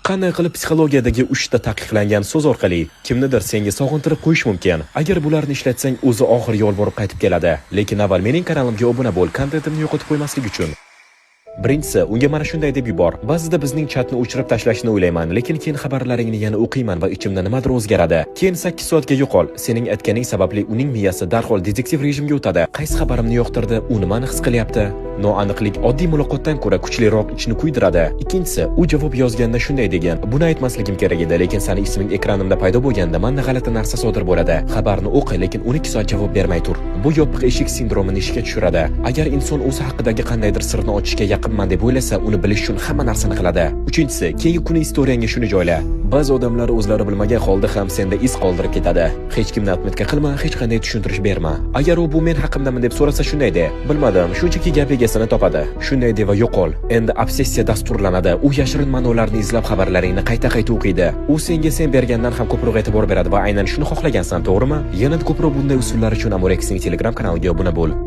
Qanday qilib psixologiyadagi 3 ta taqiqlangan so'z orqali kimnidir senga sog'intirib qo'yish mumkin? Agar bularni ishlatsang, o'zi oxir yo'l borib qaytib keladi. Lekin avval mening kanalimga obuna bo'l, kontentimni yo'qotib qo'ymaslik uchun. Birinchisi, unga mana shunday deb yubor. Ba'zida bizning chatni o'chirib tashlashni o'ylayman, lekin keyin xabarlaringni yana o'qiyman va ichimda nimadir o'zgaradi. Keyin 8 soatga yo'qol. Sening aytganing sababli uning miyasi darhol detektiv rejimga o'tadi. Qaysi xabarimni yoqtirdi, u nimani his qilyapti? Noaniqlik oddiy muloqotdan ko'ra kuchliroq ichni kuydiradi. Ikkinchisi, u javob yozganda shunday degan: "Buni aytmasligim kerak edi, lekin seni isming ekranimda paydo bo'lganda menda g'alati narsa sodir bo'ladi. Xabarni o'qi, lekin 12 soat javob bermay tur." Bu yopiq eshik sindromini ishga tushiradi. Agar inson o'zi haqidagi qandaydir sirni ochishga yaqinman deb o'ylasa, uni bilish uchun hamma narsani qiladi. Uchinchisi, keyingi kuni istoriyangga shuni joyla. Ba'zi odamlar o'zlari bilmagan holda ham senda iz qoldirib ketadi. Hech kimni atmetka qilma, hech qanday tushuntirish berma. Agar u bu men haqimdami deb so'rasa shunday de: "Bilmadim, shunchaki gap egasini topadi." Shunday de va yo'qol. Endi obsessiya dasturlanadi. U yashirin ma'nolarni izlab xabarlaringni qayta-qayta o'qiydi. U senga sen bergandan ham ko'proq e'tibor beradi va aynan shuni xohlagansan, to'g'rimi? Yanada ko'proq bunday usullar uchun Amorex'ning Telegram kanaliga obuna bo'l.